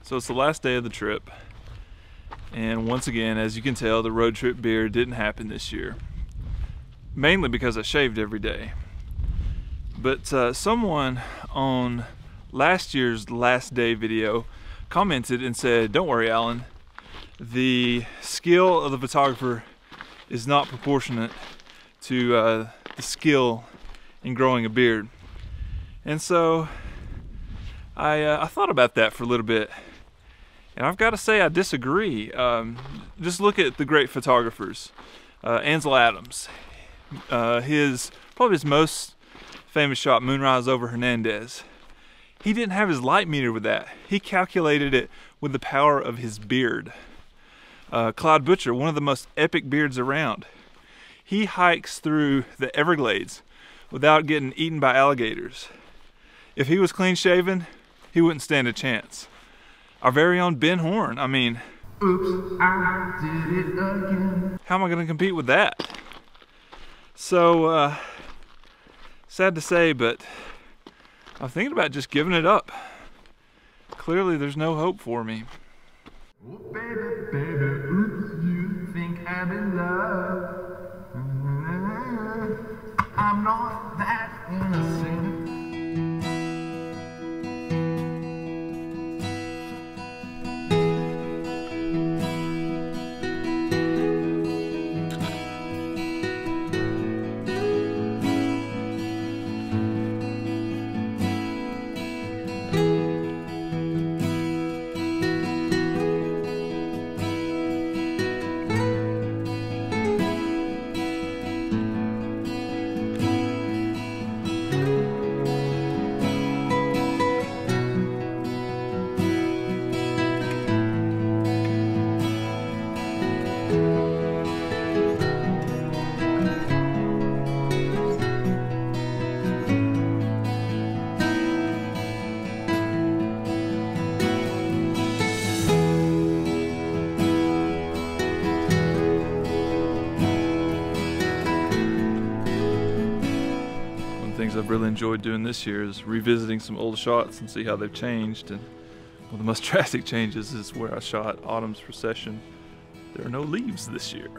So it's the last day of the trip, and once again, as you can tell, the road trip beard didn't happen this year. Mainly because I shaved every day. But someone on last year's last day video commented and said, "Don't worry, Alan, the skill of the photographer is not proportionate to the skill in growing a beard." And so I thought about that for a little bit. And I've got to say I disagree. Just look at the great photographers. Ansel Adams, probably his most famous shot, Moonrise over Hernandez. He didn't have his light meter with that. He calculated it with the power of his beard. Clyde Butcher, one of the most epic beards around. He hikes through the Everglades without getting eaten by alligators. If he was clean shaven, he wouldn't stand a chance. Our very own Ben Horn, I mean, oops, I did it again. How am I going to compete with that? So, sad to say, but I'm thinking about just giving it up. Clearly, there's no hope for me. Oh, baby, baby, oops, you think I'm in love. I'm not that innocent. Things I've really enjoyed doing this year is revisiting some old shots and see how they've changed. And one of the most drastic changes is where I shot Autumn's Procession. There are no leaves this year.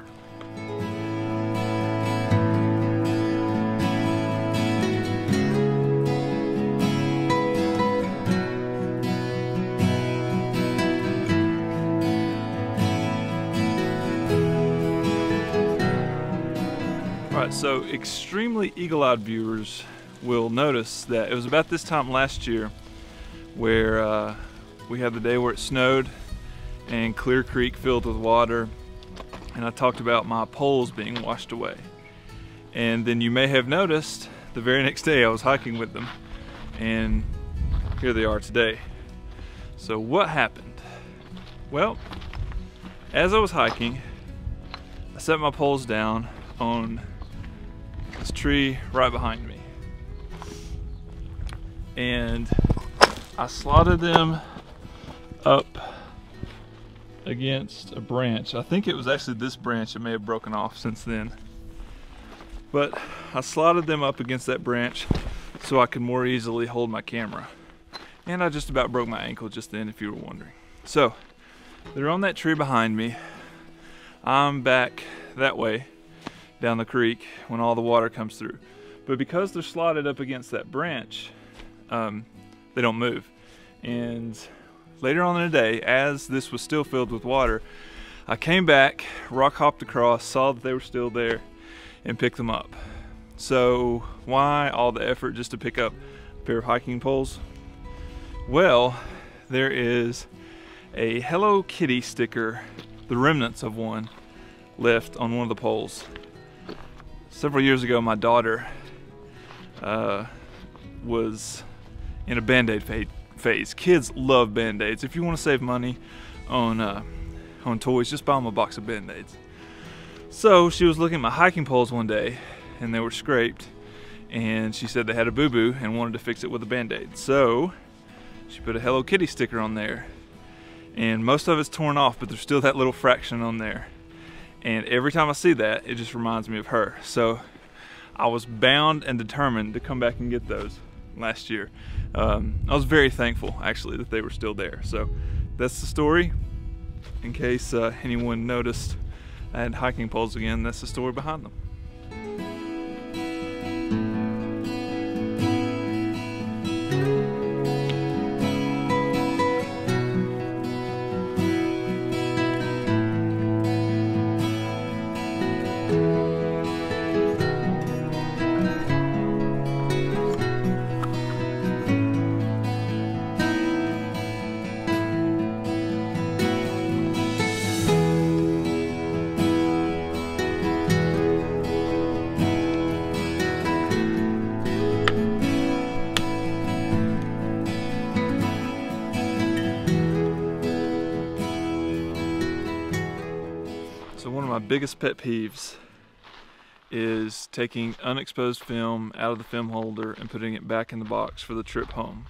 Alright, so extremely eagle-eyed viewers will notice that it was about this time last year where we had the day where it snowed and Clear Creek filled with water, and I talked about my poles being washed away. And then you may have noticed the very next day I was hiking with them, and here they are today. So what happened? Well, as I was hiking, I set my poles down on this tree right behind me, and I slotted them up against a branch. I think it was actually this branch. It may have broken off since then, but I slotted them up against that branch so I could more easily hold my camera. And I just about broke my ankle just then, if you were wondering. So they're on that tree behind me. I'm back that way down the creek when all the water comes through. But because they're slotted up against that branch, they don't move. And later on in the day, as this was still filled with water, I came back, rock hopped across, saw that they were still there, and picked them up. So why all the effort just to pick up a pair of hiking poles? Well, there is a Hello Kitty sticker, the remnants of one, left on one of the poles. Several years ago, my daughter was in a Band-Aid phase. Kids love Band-Aids. If you want to save money on toys, just buy them a box of Band-Aids. So she was looking at my hiking poles one day, and they were scraped, and she said they had a boo-boo and wanted to fix it with a Band-Aid. So she put a Hello Kitty sticker on there, and most of it's torn off, but there's still that little fraction on there. And every time I see that, it just reminds me of her. So I was bound and determined to come back and get those last year. I was very thankful, actually, that they were still there. So that's the story. In case anyone noticed I had hiking poles again, that's the story behind them. So one of my biggest pet peeves is taking unexposed film out of the film holder and putting it back in the box for the trip home.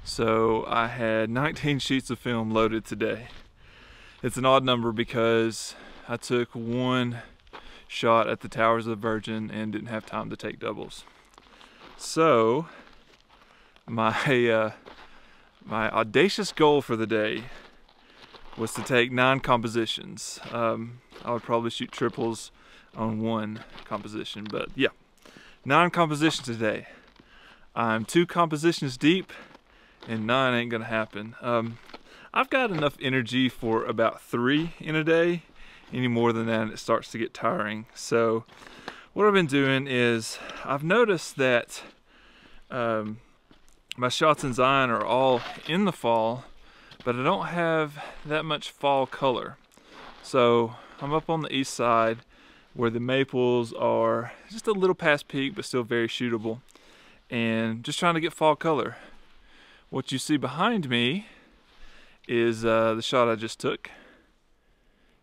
So I had 19 sheets of film loaded today. It's an odd number because I took one shot at the Towers of the Virgin and didn't have time to take doubles. So my audacious goal for the day was to take 9 compositions. I would probably shoot triples on 1 composition, but yeah, 9 compositions today. I'm 2 compositions deep and 9 ain't gonna happen. I've got enough energy for about 3 in a day. Any more than that, it starts to get tiring. So what I've been doing is I've noticed that my shots in Zion are all in the fall, but I don't have that much fall color. So I'm up on the east side where the maples are just a little past peak but still very shootable, and just trying to get fall color. What you see behind me is the shot I just took.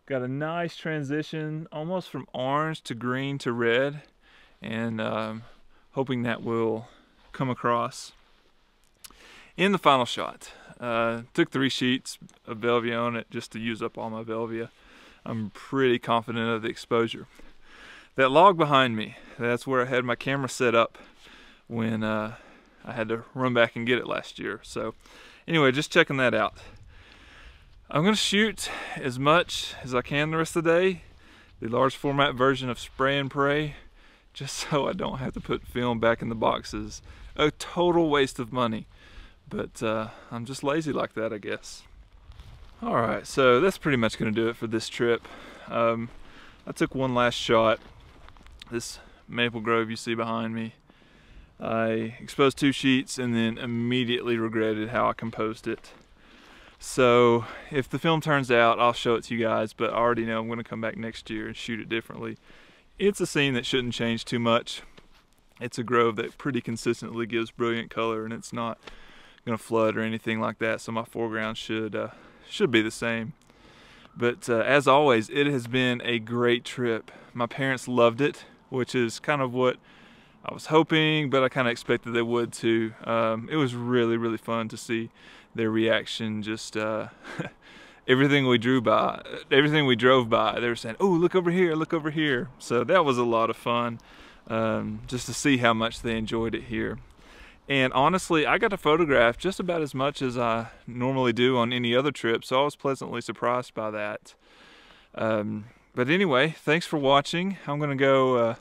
Got a nice transition almost from orange to green to red, and hoping that will come across in the final shot. Took 3 sheets of Velvia on it just to use up all my Velvia. I'm pretty confident of the exposure. That log behind me, that's where I had my camera set up when I had to run back and get it last year. So anyway, just checking that out. I'm gonna shoot as much as I can the rest of the day, the large format version of Spray and Pray, just so I don't have to put film back in the boxes. A total waste of money. But I'm just lazy like that, I guess. Alright, so that's pretty much going to do it for this trip. I took one last shot. This maple grove you see behind me. I exposed 2 sheets and then immediately regretted how I composed it. So if the film turns out, I'll show it to you guys, but I already know I'm going to come back next year and shoot it differently. It's a scene that shouldn't change too much. It's a grove that pretty consistently gives brilliant color, and it's not gonna flood or anything like that, so my foreground should be the same. But as always, it has been a great trip. My parents loved it, which is kind of what I was hoping, but I kind of expected they would too. It was really fun to see their reaction. Just everything we drove by, they were saying, "Oh, look over here, look over here." So that was a lot of fun, just to see how much they enjoyed it here. And honestly, I got to photograph just about as much as I normally do on any other trip, so I was pleasantly surprised by that. But anyway, thanks for watching. I'm gonna go,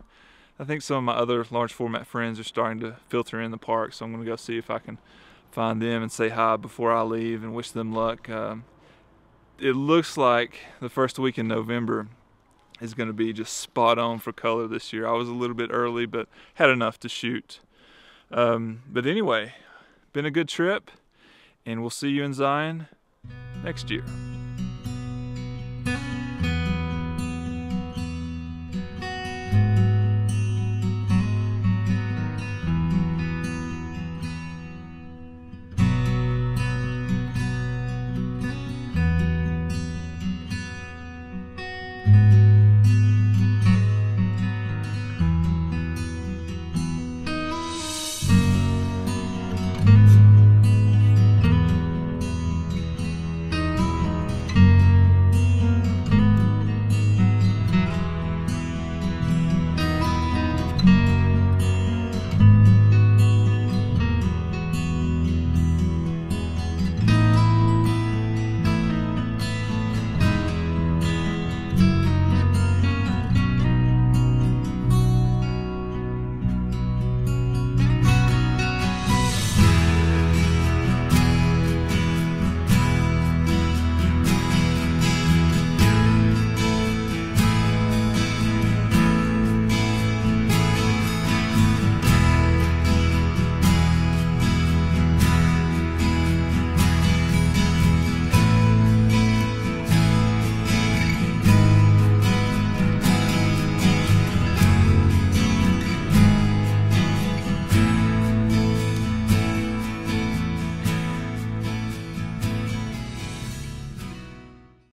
I think some of my other large format friends are starting to filter in the park, so I'm gonna go see if I can find them and say hi before I leave and wish them luck. It looks like the first week in November is gonna be just spot on for color this year. I was a little bit early, but had enough to shoot. But anyway, been a good trip, and we'll see you in Zion next year.